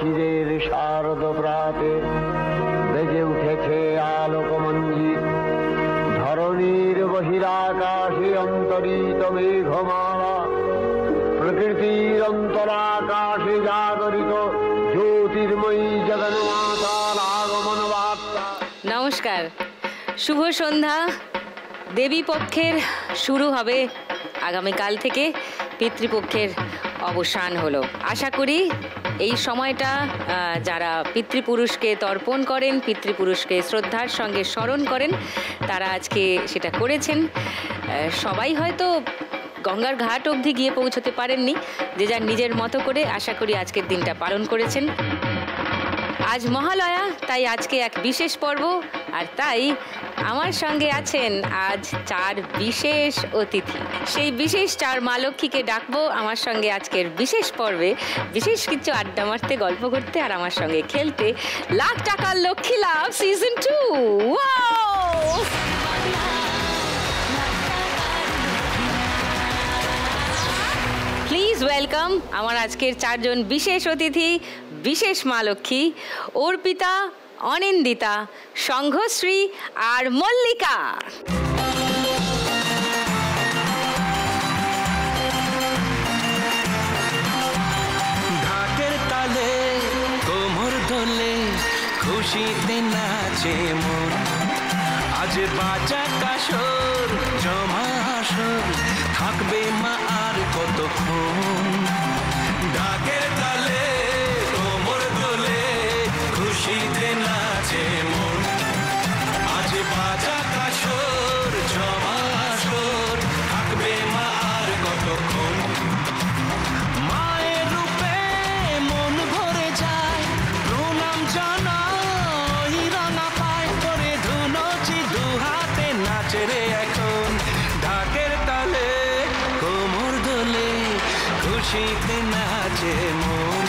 শীতের শারদ প্রাতে বেজে উঠেছে আলোকমঞ্জিত, ধরণীর বহিরাকাশে অন্তরিত মেঘমালা, প্রকৃতির অন্তরাকাশে জাগরিত জ্যোতির্ময়ী জগন্মাতার আগমন বার্তা। নমস্কার, শুভ সন্ধ্যা। দেবী পক্ষের শুরু হবে আগামীকাল থেকে, পিতৃপক্ষের অবসান হলো। আশা করি এই সময়টা যারা পিতৃপুরুষকে তর্পণ করেন, পিতৃপুরুষকে শ্রদ্ধার সঙ্গে স্মরণ করেন, তারা আজকে সেটা করেছেন। সবাই হয়তো গঙ্গার ঘাট অবধি গিয়ে পৌঁছতে পারেননি, যে যার নিজের মতো করে আশা করি আজকের দিনটা পালন করেছেন। আজ মহালয়া, তাই আজকে এক বিশেষ পর্ব, আর তাই আমার সঙ্গে আছেন আজ 4 বিশেষ অতিথি। সেই বিশেষ 4 মা লক্ষ্মীকে ডাকবো আমার সঙ্গে আজকের বিশেষ পর্বে বিশেষ কিছু আড্ডা মারতে, গল্প করতে আর আমার সঙ্গে খেলতে। লাখ টাকার লক্ষ্মী লাভ সিজন 2। প্লিজ ওয়েলকাম আমার আজকের 4 জন বিশেষ অতিথি, বিশেষ মা লক্ষ্মী, অর্পিতা, অনিন্দিতা, সংঘশ্রী আর মল্লিকা। ঢাকের তালে কোমর দোলে খুশিতে নাচে মন, আজ বাজা কাসর জমা আসর থাকবে মা আর কতক্ষণ। ঢাকের তালে কোমর দোলে খুশিতে নাচে মন, আজ বাজা কাসর জমা আসর থাকবে মা আর কতক্ষণ। মায়ের রূপে মন ভরে যায়, প্রণাম জানাই রাঙা পায় করে ধুনচি দুহাতে নাচে রে এখন। ঢাকের তালে কোমর দোলে খুশিতে নাচে মন,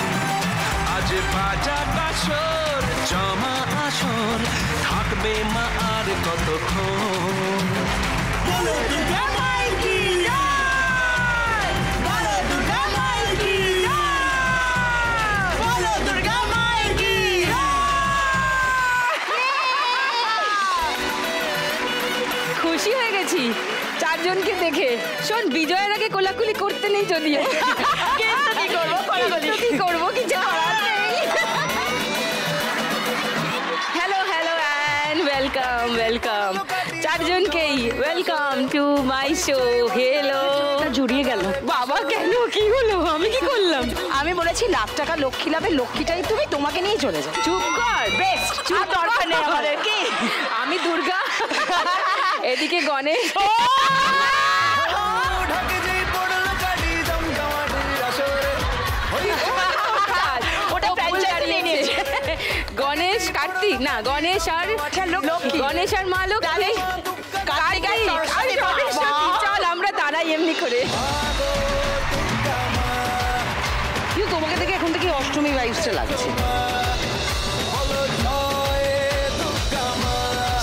আজ বাজা কাসর জমা আসর থাকবে মা আর কতক্ষণ। বলো দুর্গা মায়ের কি জয়, বলো দুর্গা মায়ের কি জয়, বলো দুর্গা মায়ের কি জয়। খুশি হয়ে গেছি 4 জনকে দেখে। শোন, বিজয়ের আগে কোলাকুলি করতে নেই যদিও, কি করবো কিছু করার নেই। Hello hello and welcome welcome 4 জনকেই welcome to my show. Hello, জুড়িয়ে গেল বাবা। কেন, কি হলো, আমি কি করলাম? আমি বলেছি লাখ টাকা লক্ষ্মী লাভের লক্ষ্মীটাই তুমি, তোমাকে নিয়ে চলে যাও। চুপ কর, বেস্ট, চুপ দরকার নেই আমাদের। কি আমি দুর্গা, এদিকে গণেশ। গণেশ, কার্তিক না, গণেশ আর লক্ষ্মী, গণেশ আর মা লক্ষ্মী, চল আমরা দাঁড়াই এমনি করে। তোমাকে দেখে এখন থেকে অষ্টমী ভাইবসটা লাগছে।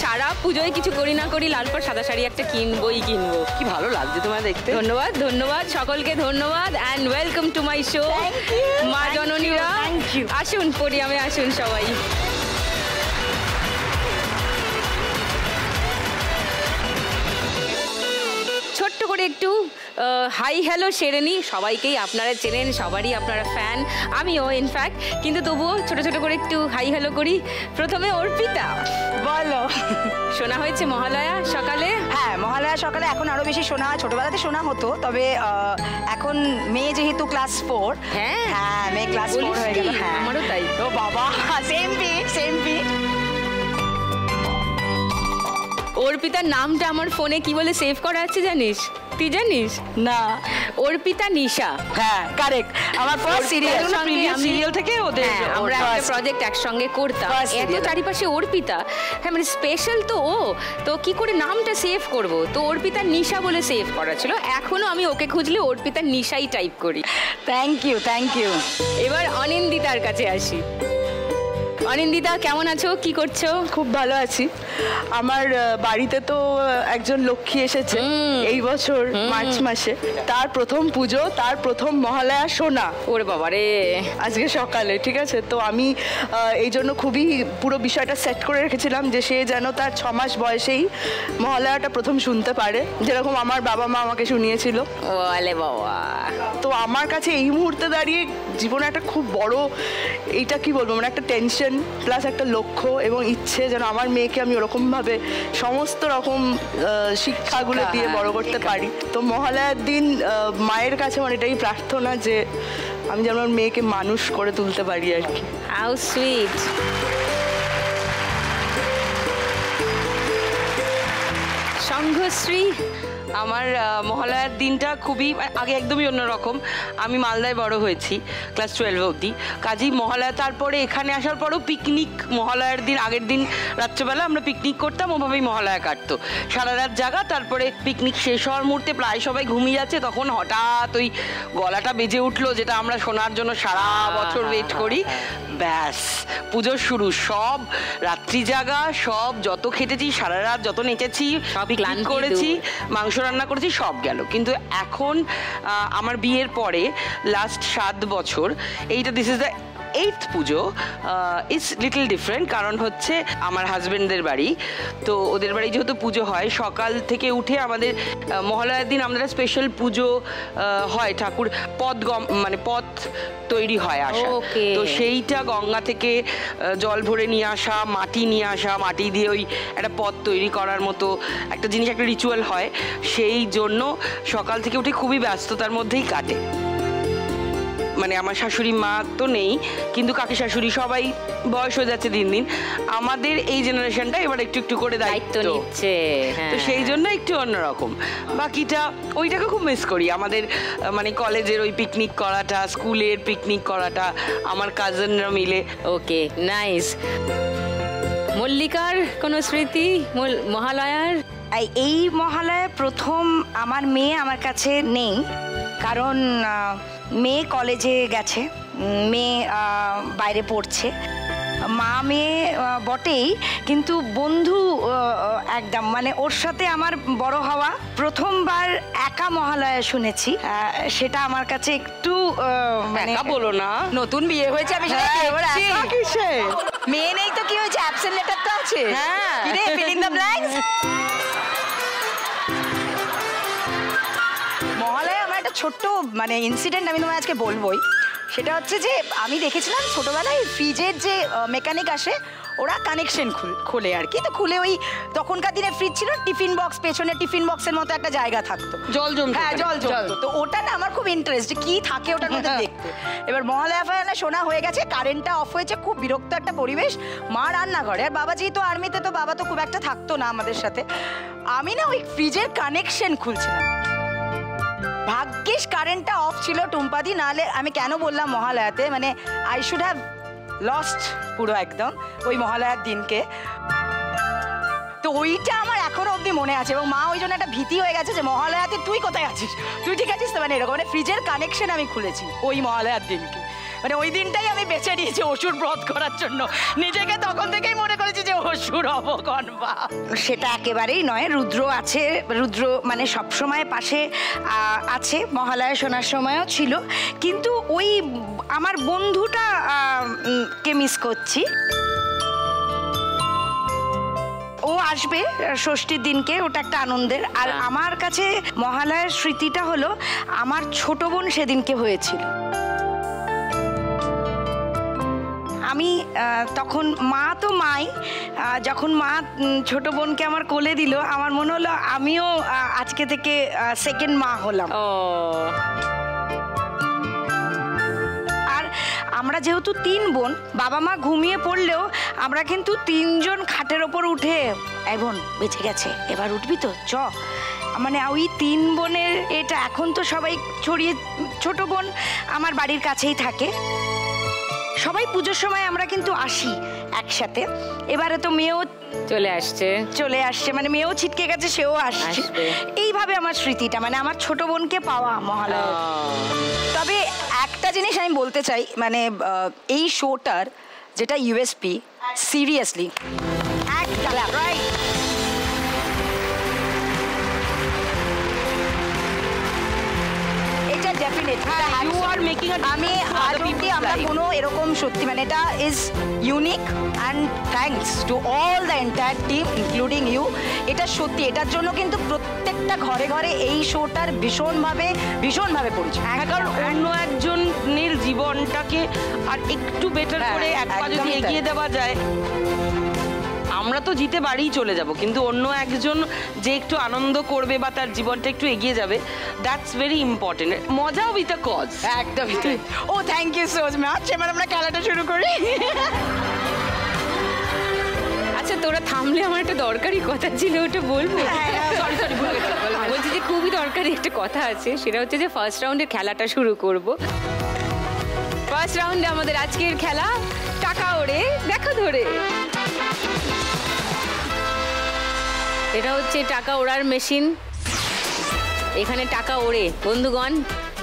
সারা পুজোয় কিছু করি না করি লালপাড় সাদা শাড়ি একটা কিনবোই কিনবো। কি ভালো লাগছে তোমায় দেখতে। ধন্যবাদ ধন্যবাদ সকলকে, ধন্যবাদ and welcome to my show. মা জননীরা আসুন, পোডিয়ামে আসুন সবাই। ছোট্ট করে একটু হাই হ্যালো সেরে নি। সবাইকেই আপনারা চেনেন, সবারই আপনারা ফ্যান, আমিও ইনফ্যাক্ট, কিন্তু তবুও ছোট ছোট করে একটু হাই হ্যালো করি। প্রথমে অর্পিতা, বলো। শোনা হয়েছে মহালয়া সকালে? হ্যাঁ, মহালয়া সকালে এখন আরো বেশি শোনা হয়, ছোটবেলাতে শোনা হতো, তবে এখন মেয়ে যেহেতু ক্লাস 4। হ্যাঁ হ্যাঁ, মেয়ে ক্লাস 4 হয়ে গেল। হ্যাঁ, আমারও তাই। ও বাবা, সেম পিট সেম পিট। অর্পিতার নামটা আমার ফোনে কি বলে সেভ করা আছে জানিস? তুই জানিস না? অর্পিতা নিশা। হ্যাঁ, কারেক্ট। আমার ফার্স্ট সিরিয়াল, প্রিভিয়াস সিরিয়াল থেকে ওদের আমরা একটা প্রজেক্ট একসঙ্গে করতাম। এত চারিপাশে অর্পিতা, হ্যাঁ মানে স্পেশাল তো ও, তো কি করে নামটা সেভ করব, তো অর্পিতা নিশা বলে সেভ করা ছিল। এখনো আমি ওকে খুঁজলে অর্পিতা নিশাই টাইপ করি। Thank you thank you. এবার অনিন্দিতার কাছে আসি। অনিন্দিতা কেমন আছো, কি করছো? খুব ভালো আছি। আমার বাড়িতে তো একজন লক্ষ্মী এসেছে এই বছর মার্চ মাসে, তার প্রথম পুজো, তার প্রথম মহালয়া সোনা ওরে বাবা রে, আজকে সকালে, ঠিক আছে? তো আমি এই জন্য খুবই পুরো বিষয়টা সেট করে রেখেছিলাম যে সে যেন তার 6 মাস বয়সেই মহালয়াটা প্রথম শুনতে পারে, যেরকম আমার বাবা মা আমাকে শুনিয়েছিল। ওলে বাবা, তো আমার কাছে এই মুহূর্তে দাঁড়িয়ে জীবনে একটা খুব বড়, এইটা কি বলবো, মানে একটা টেনশন প্লাস একটা লক্ষ্য এবং ইচ্ছে যেন আমার মেয়েকে আমি ওরকমভাবে সমস্ত রকম শিক্ষাগুলো দিয়ে বড় করতে পারি। তো মহালয়ার দিন মায়ের কাছে আমার এটাই প্রার্থনা যে আমি যেন আমার মেয়েকে মানুষ করে তুলতে পারি আর কি। How sweet. সংঘশ্রী, আমার মহালয়ার দিনটা খুবই আগে একদমই অন্যরকম। আমি মালদায় বড় হয়েছি ক্লাস 12 অবধি, কাজেই মহালয়া, তারপরে এখানে আসার পরেও পিকনিক, মহালয়ার দিন আগের দিন রাত্রেবেলা আমরা পিকনিক করতাম, ওভাবেই মহালয়া কাটতো, সারা রাত জাগা। তারপরে পিকনিক শেষ হওয়ার মুহূর্তে প্রায় সবাই ঘুমিয়ে যাচ্ছে, তখন হঠাৎ ওই গলাটা বেজে উঠলো, যেটা আমরা শোনার জন্য সারা বছর ওয়েট করি। ব্যাস পুজোর শুরু, সব রাত্রি জাগা, সব যত খেটেছি সারা রাত, যত নেচেছি, সব পিকনিক ক্লান্তি করেছি, মাংস রান্না করেছি, সব গেল। কিন্তু এখন আমার বিয়ের পরে লাস্ট 7 বছর, এইটা this is the 8th Puja. It's little different, কারণ হচ্ছে আমার হাজবেন্ডদের বাড়ি, তো ওদের বাড়ি যেহেতু পুজো হয় সকাল থেকে উঠে আমাদের মহালয়ার দিন আমরা স্পেশাল পুজো হয়, ঠাকুর মানে পথ তৈরি হয় আসা, তো সেইটা গঙ্গা থেকে জল ভরে নিয়ে আসা, মাটি নিয়ে আসা, মাটি দিয়ে ওই একটা পথ তৈরি করার মতো একটা জিনিস, একটা রিচুয়াল হয়, সেই জন্য সকাল থেকে উঠে খুবই ব্যস্ততার মধ্যেই কাটে। মানে আমার শাশুড়ি মা তো নেই, কিন্তু কাকি শাশুড়ি সবাই বয়স হয়ে যাচ্ছে দিন দিন, আমাদের এই জেনারেশনটা এবার একটু একটু করে দায়িত্ব নিচ্ছে, তো সেই জন্য একটু অন্যরকম। বাকিটা ওইটাকে খুব মিস করি, আমাদের মানে কলেজের ওই পিকনিক করাটা, স্কুলের পিকনিক করাটা, আমার কাজিনরা মিলে। ওকে, নাইস। মল্লিকার কোনো স্মৃতি মহালয়ার? এই মহালয়া প্রথম আমার মেয়ে আমার কাছে নেই, কারণ মেয়ে কলেজে গেছে, মেয়ে বাইরে পড়ছে, মা মেয়ে বটেই, কিন্তু বন্ধু একদম, মানে ওর সাথে আমার বড় হওয়া, প্রথমবার একা মহালয়া শুনেছি, সেটা আমার কাছে একটু মানে বলো না, নতুন বিয়ে হয়েছে, আমি মেয়ে নেই তো কি হয়েছে, অ্যাবসেন্ট লেটার তো আছে। হ্যাঁ, fill in the blanks. Mahalaya আমার একটা ছোট্ট মানে ইনসিডেন্ট আমি তোমায় আজকে বলবোই। সেটা হচ্ছে যে আমি দেখেছিলাম ছোটবেলায় ফ্রিজের যে মেকানিক আসে, ওরা কানেকশন খোলে আর কি, তো খুলে ওই তখনকার দিনে ফ্রিজ ছিল, টিফিন বক্স, পেছনে টিফিন বক্সের মতো একটা জায়গা থাকতো, জল জমতো, হ্যাঁ জল জমতো, তো ওটা না আমার খুব ইন্টারেস্ট যে কি থাকে ওটার মধ্যে দেখতে। এবার মহালয়া ফায়ানা শোনা হয়ে গেছে, কারেন্টটা অফ হয়েছে, খুব বিরক্ত একটা পরিবেশ, মা রান্নাঘরে, আর বাবা যেহেতু আর্মিতে, তো বাবা তো খুব একটা থাকতো না আমাদের সাথে, আমি না ওই ফ্রিজের কানেকশন খুলছিলাম, ভাগ্যিস কারেন্টটা অফ ছিল টুম্পাদি, নাহলে আমি কেন বললাম মহালয়াতে, মানে আই শুড হ্যাভ লস্ট পুরো একদম ওই মহালয়ার দিনকে। তো ওইটা আমার এখনো অবধি মনে আছে, এবং মা ওই জন্য একটা ভীতি হয়ে গেছে যে মহালয়াতে তুই কোথায় আছিস, তুই ঠিক আছিস তো, মানে এরকম, মানে ফ্রিজের কানেকশন আমি খুলেছি ওই মহালয়ার দিনকে, মানে ওই দিনটাই আমি বেছে নিয়েছি অসুর ব্রত করার জন্য, নিজেকে তখন থেকেই মনে করেছি যে অসুর হব কনবা। সেটা একেবারেই নয়, রুদ্র আছে, রুদ্র মানে সবসময় পাশে আছে, মহালয়া শোনার সময়ও ছিল, কিন্তু ওই আমার বন্ধুটা কে মিস করছি। ও আসবে ষষ্ঠীর দিনকে, ওটা একটা আনন্দের। আর আমার কাছে মহালয়ার স্মৃতিটা হলো আমার ছোট বোন সেদিনকে হয়েছিল, আমি তখন মা তো মাই, যখন মা ছোট বোনকে আমার কোলে দিল, আমার মনে হলো আমিও আজকে থেকে সেকেন্ড মা হলাম। আর আমরা যেহেতু 3 বোন, বাবা মা ঘুমিয়ে পড়লেও আমরা কিন্তু 3 জন খাটের ওপর উঠে, এই বোন বেঁচে গেছে, এবার উঠবি তো, চ, মানে ওই 3 বোনের এটা। এখন তো সবাই ছড়িয়ে, ছোট বোন আমার বাড়ির কাছেই থাকে, সবাই পুজোর সময় আমরা কিন্তু আসি একসাথে। এবারে তো মেয়েও চলে আসছে, মানে মেয়েও ছিটকে গেছে, সেও আসছে। এইভাবে আমার স্মৃতিটা, মানে আমার ছোট বোনকে পাওয়া মহালয়া। তবে একটা জিনিস আমি বলতে চাই, মানে এই শোটার যেটা ইউএসপি, সিরিয়াসলি এক খেলা, রাইট? এটা definite, You are making a আমি difference to আজ other অব্দি people's আমরা life. কোনো এরকম সত্যি মানে এটা is unique and thanks to all the entire team including you. এটা সত্যি, এটার জন্য কিন্তু প্রত্যেকটা ঘরে ঘরে এই শোটার ভীষণভাবে পরিচয়। হ্যাঁ, কারণ অন্য একজনের জীবনটাকে আর একটু বেটার হ্যাঁ, করে এক পা যদি একদমই তাই। এগিয়ে দেওয়া যায়, আমরা তো জিতে বাড়িই চলে যাব, কিন্তু অন্য একজন যে একটু আনন্দ করবে বা তার জীবনটা একটু এগিয়ে যাবে, দ্যাটস ভেরি ইম্পর্টেন্ট। মজা উইথ আ কজ। একদমই তাই। ও থ্যাংক ইউ সো মাচ। এবার আমরা খেলাটা শুরু করি। আচ্ছা তোরা থামলে আমার একটা দরকারি কথা ছিল, ওটা বলবে? সরি সরি ভুলে গেছি। বলছি যে খুবই দরকারি একটা কথা আছে, সেটা হচ্ছে যে ফার্স্ট রাউন্ডের খেলাটা শুরু করব। ফার্স্ট রাউন্ডে আমাদের আজকের খেলা টাকা ওড়ে দেখো ধরে। এটা হচ্ছে টাকা ওড়ার মেশিন। এখানে টাকা ওড়ে বন্ধুগণ,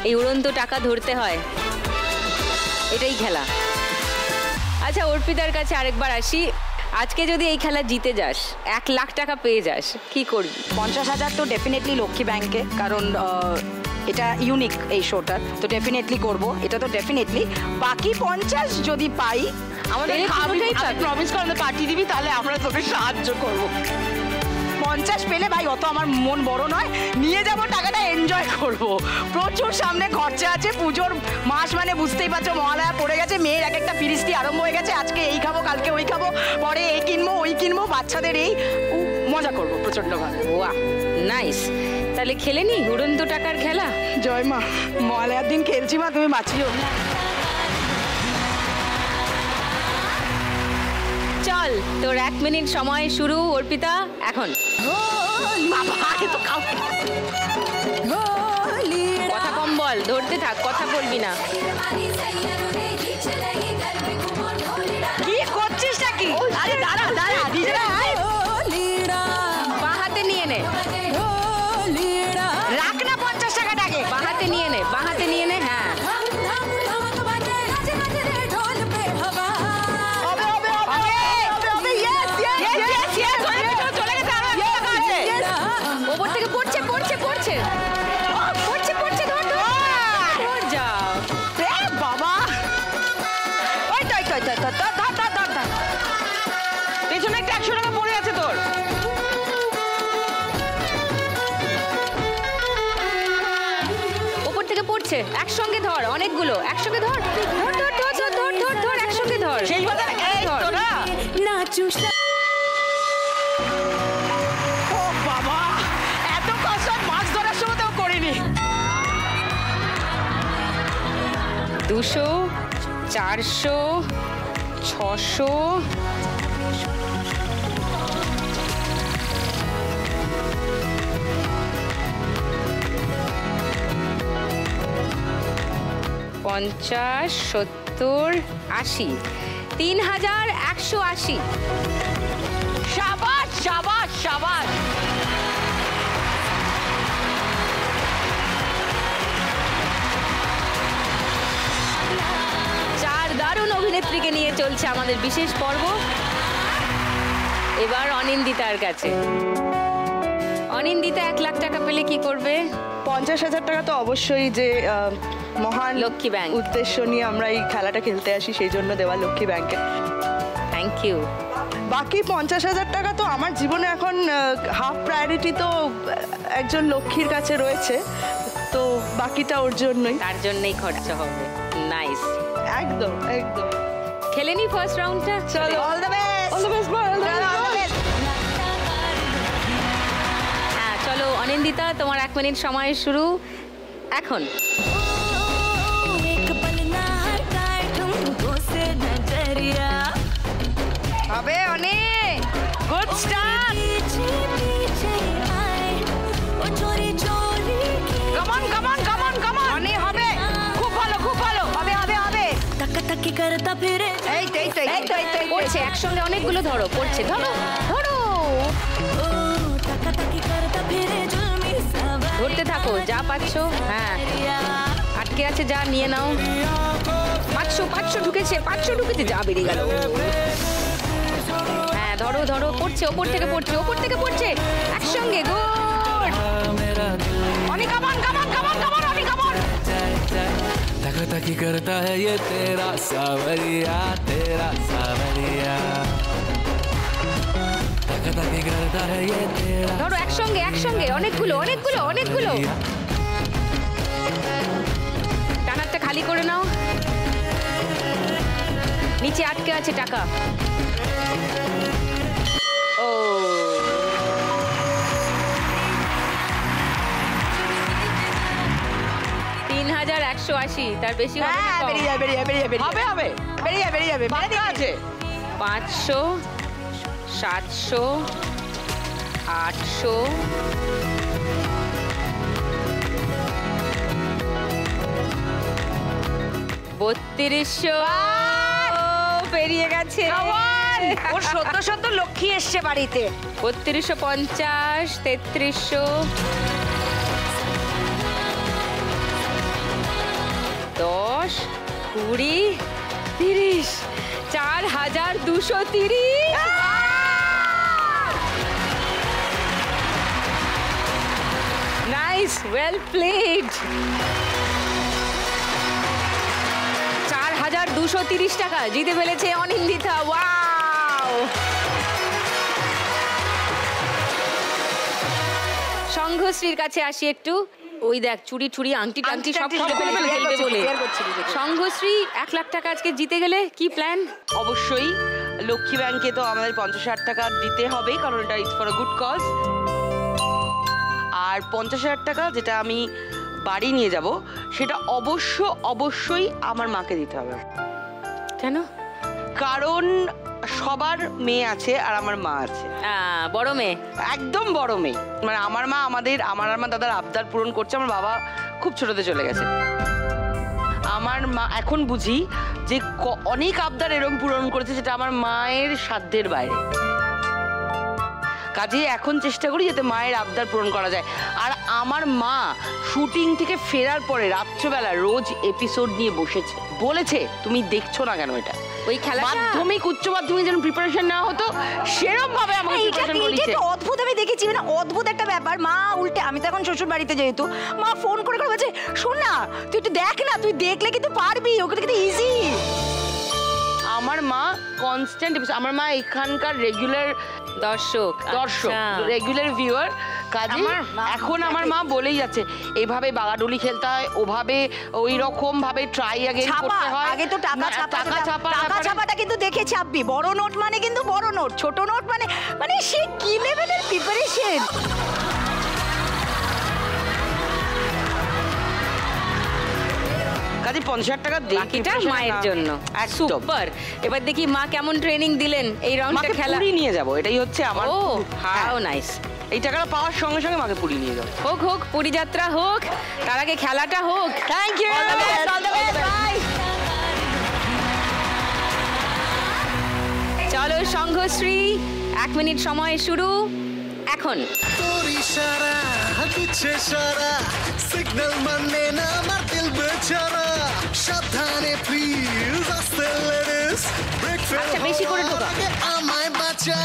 এই উড়ন্ত টাকা ধরতে হয়, এটাই খেলা। আচ্ছা অর্পিতার কাছে আরেকবার আসি। আজকে যদি এই খেলা জিতে যাস, 1 লাখ টাকা পেয়ে যাস, কি করবি? 50,000 তো ডেফিনেটলি লক্ষ্মী ব্যাংকে, কারণ এটা ইউনিক এই শোটার, তো ডেফিনেটলি করব, এটা তো ডেফিনেটলি। বাকি 50 যদি পাই, আমাদের পেলে পুরোটাই পাবি। প্রমিস কর আমাদের পার্টি দিবি, তাহলে আমরা তোকে সাহায্য করব। 50 পেলে ভাই অত আমার মন বড় নয়, নিয়ে যাব টাকাটা, এনজয় করব। প্রচুর সামনে খরচা আছে, পুজোর মাস মানে বুঝতেই পারছো, মহালয়া পড়ে গেছে, মেয়ের এক একটা ফিরিস্তি আরম্ভ হয়ে গেছে, আজকে এই খাবো কালকে ওই খাবো, পরে এই কিনবো ওই কিনবো, বাচ্চাদের এই মজা করব প্রচন্ডভাবে। ওয়া নাইস। তাহলে খেলে নি উড়ন্ত টাকার খেলা। জয় মা, মহালয়ার দিন খেলছি মা, তুমি বাঁচিও। চল তোর 1 মিনিট সময় শুরু অর্পিতা এখন। কথা কম বল, ধরতে থাক, কথা বলবি না। কি করছিস নাকি? আরে দাঁড়া দাঁড়া, ডিজে আয়। বাঁ হাতে নিয়ে নে, রাখ না 50 টাকাটাকে। বাঁ হাতে নিয়ে নে, বাঁ হাতে নিয়ে নে। হ্যাঁ ওপর থেকে পড়ছে পড়ছে পড়ছে পড়ছে পড়ছে, ধর ধর ধর, যা। বাবা, ওই তো ধর ধর ধর ধর ধর ধর ধর। পেছনে একটা 100 টাকা পড়ে আছে তোর। ওপর থেকে পড়ছে, একসঙ্গে ধর, অনেকগুলো একসঙ্গে ধর ধর ধর ধর ধর ধর ধর ধর, একসঙ্গে ধর। সেই বাজার এই ধর। তোরা। ও বাবা, এত কষ্ট মাছ ধরার সময় তো করিনি। 200, 400, 600, 50, 70, 80, 3180। শাবাশ শাবাশ শাবাশ। চার দারুণ অভিনেত্রীকে নিয়ে চলছে আমাদের বিশেষ পর্ব। এবার অনিন্দিতার কাছে। অনিন্দিতা 1 লাখ টাকা পেলে কি করবে? 50,000 টাকা তো অবশ্যই, যে মহান লক্ষ্মী ব্যাংক উদ্দেশ্য নিয়ে আমরা এই খেলাটা খেলতে আসি, সেই জন্য দেওয়া লক্ষ্মী ব্যাংকে। Thank you. বাকি 50,000 টাকা তো আমার জীবনে এখন হাফ প্রায়োরিটি তো একজন লক্ষ্মীর কাছে রয়েছে, তো বাকিটা ওর জন্যই। তার জন্যই খরচা হবে। নাইস, একদম একদম। খেলে নি ফার্স্ট রাউন্ডটা। চলো, all the best. All the best, বল। হ্যাঁ চলো অনিন্দিতা, তোমার 1 মিনিট সময় শুরু এখন। হবে অনেক good start. Come on come on come on come on, অনেক হবে, খুব ভালো খুব ভালো, হবে হবে হবে। এই তো এই তো এই তো এই তো পড়ছে একসঙ্গে অনেকগুলো, ধরো পড়ছে, ধরো ধরো, ধরতে থাকো যা পাচ্ছো। হ্যাঁ আটকে আছে, যা নিয়ে নাও। 500 ঢুকেছে, 500 ঢুকেছে, যা বেরিয়ে গেল। হ্যাঁ ধরো ধরো, পড়ছে, ওপর থেকে পড়ছে, ওপর থেকে পড়ছে, একসঙ্গে গুড। অনেক কামান কামান কামান কামান, অনেক কামান। तक तक करता है ये तेरा सावरिया तक तक करता है ये तेरा। ধরো একসঙ্গে একসঙ্গে, অনেকগুলো অনেকগুলো অনেকগুলো। টানারটা খালি করে নাও, নিচে আটকে আছে টাকা। ও 3180, তার বেশি হবে না? হ্যাঁ কম? বেরিয়ে যাবে, বেরিয়ে যাবে, বেরিয়ে যাবে, হবে হবে বেরিয়ে যাবে, বেরিয়ে যাবে। বাকি আছে 500, 700, 800, 3200 পেরিয়ে গেছে। ওর সদ্য লক্ষ্মী এসছে বাড়িতে। 3250, 3300, 10, 20, 30, 4230। Nice, well played. 4230 টাকা জিতে ফেলেছে অনিন্দিতা। ওয়াও! সংঘশ্রীর কাছে আসি একটু। ওই দেখ, চুরি চুরি আংটি টাংটি সব খুলে ফেলে ফেলবে বলে। সংঘশ্রী 1 লাখ টাকা আজকে জিতে গেলে কি প্ল্যান? অবশ্যই লক্ষ্মী ব্যাংকে তো আমাদের 50,000 টাকা দিতে হবে, কারণ এটা it's for a good cause. আর 50,000 টাকা যেটা আমি বাড়ি নিয়ে যাব, সেটা অবশ্যই আমার মাকে দিতে হবে। কেন? কারণ সবার মেয়ে আছে আর আমার মা আছে, বড় মেয়ে, একদম বড় মেয়ে। মানে আমার মা আমার আর মা দাদার আবদার পূরণ করছে। আমার বাবা খুব ছোটতে চলে গেছে। আমার মা এখন বুঝি যে অনেক আবদার এরকম পূরণ করেছে যেটা আমার মায়ের সাধ্যের বাইরে। কাজে এখন চেষ্টা করি যাতে মায়ের আবদার পূরণ করা যায়। আর আমার মা শুটিং থেকে ফেরার পরে রাত্রবেলা রোজ এপিসোড নিয়ে বলেছে তুমি দেখছো না কেন এটা? ওই খেলা মাধ্যমিক উচ্চ মাধ্যমিক যেন প্রিপারেশন নেওয়া হতো সেরকম ভাবে আমাকে প্রিপারেশন করিয়েছে। এটা অদ্ভুত, আমি দেখেছি, মানে অদ্ভুত একটা ব্যাপার। মা উল্টে, আমি তো এখন শ্বশুর বাড়িতে যেহেতু, মা ফোন করে করে বলছে শোন না তুই একটু দেখ না, তুই দেখলে কিন্তু পারবি, ওকে কিন্তু ইজি। আমার মা কনস্ট্যান্ট, আমার মা এখানকার রেগুলার দর্শক, রেগুলার ভিউয়ার। কাজে এখন আমার মা বলেই যাচ্ছে এইভাবে বাগাডুলি খেলতে হয়, ওভাবে ওই রকম ভাবে ট্রাই অ্যাগেইন করতে হয়। আগে তো টাকা ছাপাটা কিন্তু দেখে ছাপবি। বড় নোট মানে কিন্তু বড় নোট, ছোট নোট মানে সে কি লেভেলের প্রিপারেশন। কাজে 50,000 টাকা বাকিটা মায়ের জন্য। সুপার। এবার দেখি মা কেমন ট্রেনিং দিলেন এই রাউন্ডটা খেলা। পুরী নিয়ে যাব, এটাই হচ্ছে আমার। ও হাউ নাইস। এই টাকাটা পাওয়ার সঙ্গে সঙ্গে মাকে পুরী নিয়ে যাও। হোক হোক, পুরী যাত্রা হোক, তার আগে খেলাটা হোক। Thank you. চলো সংঘশ্রী, 1 মিনিট সময় শুরু এখন। তোর ইশারা দিচ্ছে সারা, সিগন্যাল মানে না আমার দিল বেচারা, সাবধানে প্লিজ আস্তে লেডিস, ব্রেক ফেল আচ্ছা, বেশি করে ঢোকা। আমায় বাঁচা।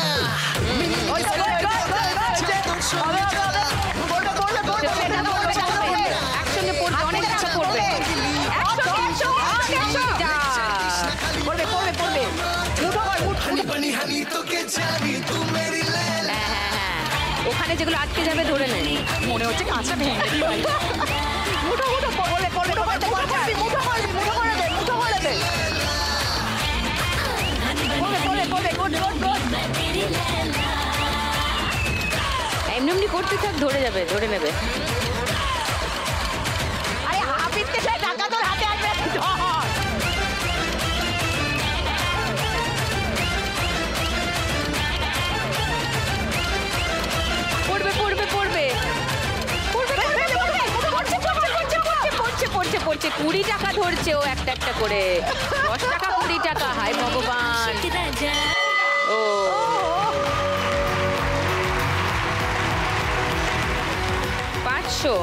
একসঙ্গে পড়বে, অনেক টাকা পড়বে। ওখানে যেগুলো আটকে যাবে ধরে নেন। মনে হচ্ছে কাঁচা ভেঙে মুঠো মুঠো পড়বে, মুঠো করে দে। এমনি করতে থাক, ধরে যাবে, ধরে নেবে। আরে হাফিজকে সে টাকা তোর হাতে আসবে, ধর। পড়বে পড়বে পড়বে পড়ছে 20 টাকা ধরছে ও একটা একটা করে। 10 টাকা 20 টাকা, হায় ভগবান। ও 500,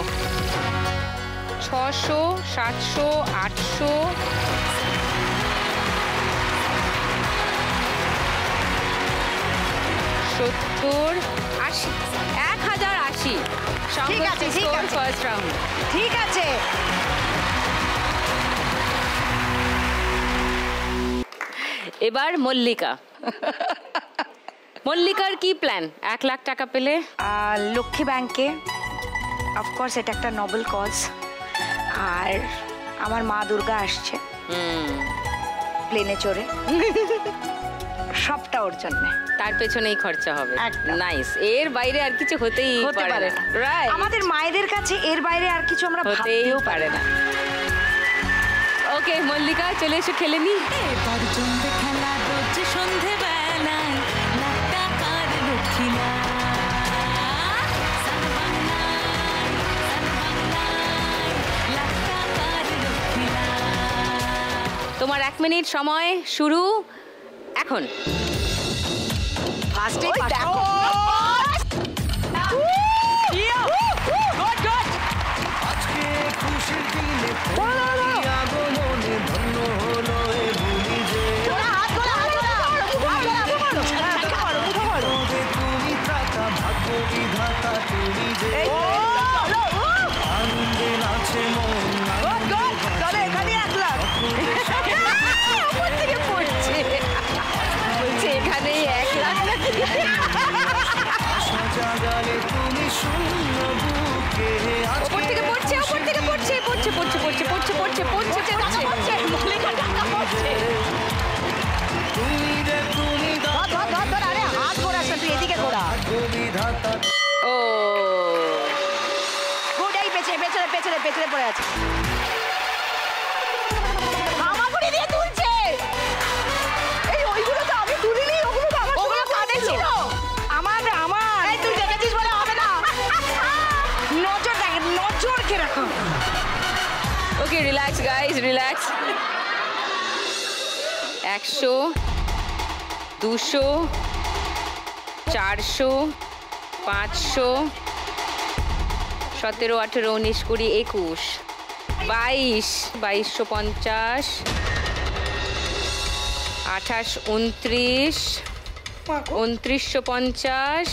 600, 700, 800, 70, 80, 1080 ঠিক আছে, ঠিক আছে। First round. ঠিক আছে। এবার মল্লিকা। মল্লিকার কি প্ল্যান 1 লাখ টাকা পেলে? লক্ষ্মী ব্যাংকে, অফকোর্স এটা একটা নোবেল কজ, আর আমার মা দুর্গা আসছে প্লেনে চড়ে, সবটা ওর জন্য। তার পেছনেই খরচা হবে। একদম। নাইস। এর বাইরে আর কিছু হতেই হতে পারে না। রাইট, আমাদের মায়েদের কাছে এর বাইরে আর কিছু আমরা হতেই ভাবতেও পারে না। ওকে মল্লিকা, চলে এসো খেলে নি। এবার জমবে খেলা রোজ সন্ধে বেলায়, লাখ টাকার লক্ষ্মীলা। লাখ টাকার লক্ষ্মীলা। তোমার 1 মিনিট সময় শুরু এখন। ফার্স্টে দেখো আজকে খুশির দিনে তোমারই আগমনে ধন্য হলো এ ভূমি যে তোদের তুমি থাকা ভাগ্য বিধাতা তুমি যে আনন্দে নাচে মন চলো এখানে 1 লাখ। উপর থেকে পড়ছে, বলছে এখানেই 1 লাখ। আশা জাগালে তুমি শূন্য বুকে ওপর থেকে পড়ছে, ওপর থেকে পড়ছে, পড়ছে পড়ছে পড়ছে পড়ছে পড়ছে পড়ছে পড়ছে। মল্লিকা টাকা পড়ছে। তুমি রে তুমি ধর ধর ধর ধর, আরে হাত ঘোরাস না, তুই এদিকে ঘোরা। ভাগ্য বিধাতা ও গোটাই পেছনে পেছনে পেছনে পেছনে পড়ে আছে। হামাগুড়ি দিয়ে তুলছে। এই ওইগুলো তো আমি তুলিনি, ওগুলো তো আমার ওগুলো কানে ছিল। আমার আমার এই তুই দেখেছিস বলে হবে না। নজর দেখ, নজর কে রাখো। Okay relax guys, relax. 100, 200, 400, 500, 17, 18, 19, 20, 21, 22, 2250, 28, 29, 2950,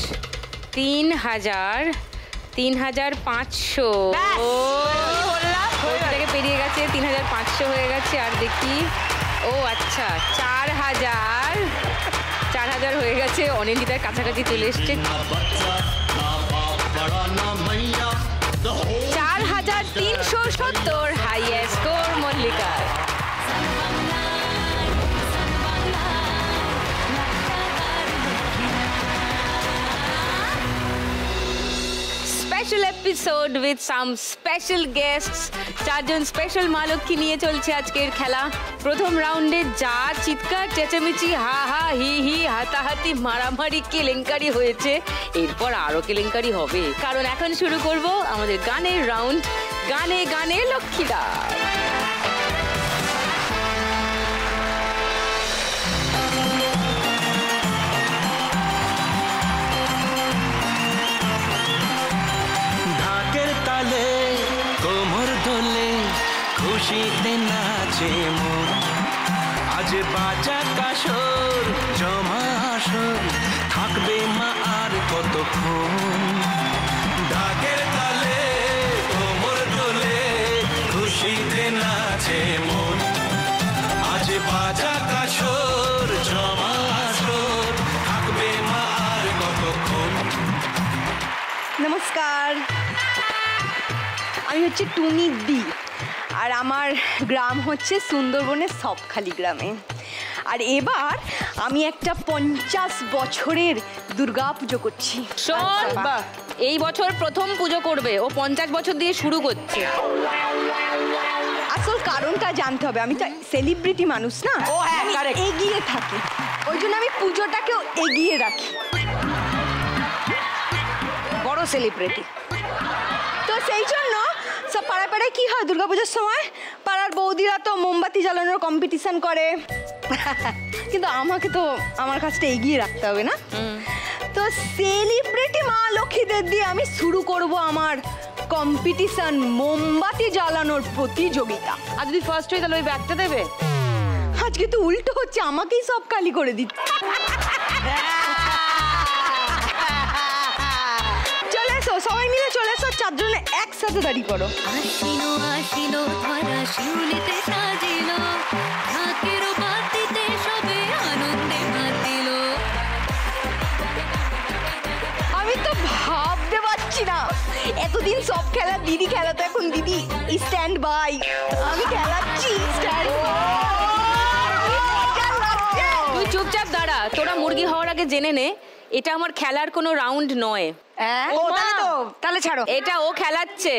3000, 3500। থেকে পেরিয়ে গেছে, 3500 হয়ে গেছে। আর দেখি, ও আচ্ছা 4000 হয়ে গেছে। অনিন্দিতার কাছাকাছি চলে এসছে। 4370 হাইয়েস্ট স্কোর মল্লিকার। Special episode with some special guests. 4 জন স্পেশাল মা লক্ষ্মী নিয়ে চলছে আজকের খেলা। প্রথম রাউন্ডে যা চিৎকার চেঁচামেচি, হা হা হি হি, হাতাহাতি, মারামারি, কেলেঙ্কারি হয়েছে, এরপর আরো কেলেঙ্কারি হবে, কারণ এখন শুরু করব আমাদের গানের রাউন্ড, গানে গানে লক্ষ্মীদা। ঢাকের তালে কোমর দোলে খুশিতে নাচে মন, আজ বাজা কাসর জমা আসর, থাকবে মা আর কতক্ষণ। ঢাকের তালে কোমর দোলে খুশিতে নাচে মন, আজ বাজা কাসর জমা আসর, থাকবে মা আর কতক্ষণ। নমস্কার, আমি হচ্ছে টুনি দি, আর আমার গ্রাম হচ্ছে সুন্দরবনের সবখালি গ্রামে। আর এবার আমি একটা 50 বছরের দুর্গা পুজো করছি। শোন, এই বছর প্রথম পুজো করবে, ও 50 বছর দিয়ে শুরু করছে। আসল কারণটা জানতে হবে, আমি তো সেলিব্রিটি মানুষ না, ও হ্যাঁ, আমি correct. এগিয়ে থাকি, ওই জন্য আমি পুজোটাকেও এগিয়ে রাখি। বড় সেলিব্রিটি। তো সেই জন্য সব পাড়ায় পাড়ায় কি হয় দুর্গাপুজোর সময়, পাড়ার বৌদিরা তো মোমবাতি জ্বালানোর কম্পিটিশন করে, কিন্তু আমাকে তো আমার কাজটা এগিয়ে রাখতে হবে না। তো সেলিব্রিটি মা লক্ষ্মীদের দিয়ে আমি শুরু করব আমার কম্পিটিশন, মোমবাতি জ্বালানোর প্রতিযোগিতা। আর যদি ফার্স্ট হই তাহলে ওই ব্যাগটা দেবে। আজকে তো উল্টো হচ্ছে, আমাকেই সব কালি করে দিচ্ছে। সাথে দাঁড়িয়ে করো। আশিনো আশিনো ধরা শিউলিতে সাজিল, ঢাকের বাতিতে সবে আনন্দে মাতিল। আমি তো ভাবতে পারছি না, এতদিন সব খেলা দিদি খেলাতো, এখন দিদি স্ট্যান্ড বাই, আমি খেলাচ্ছি স্ট্যান্ড তুই চুপচাপ দাঁড়া, তোরা মুরগি হওয়ার আগে জেনে নে এটা আমার খেলার কোনো রাউন্ড নয়, ও তাহলে ছাড়ো। এটা ও খেলাচ্ছে।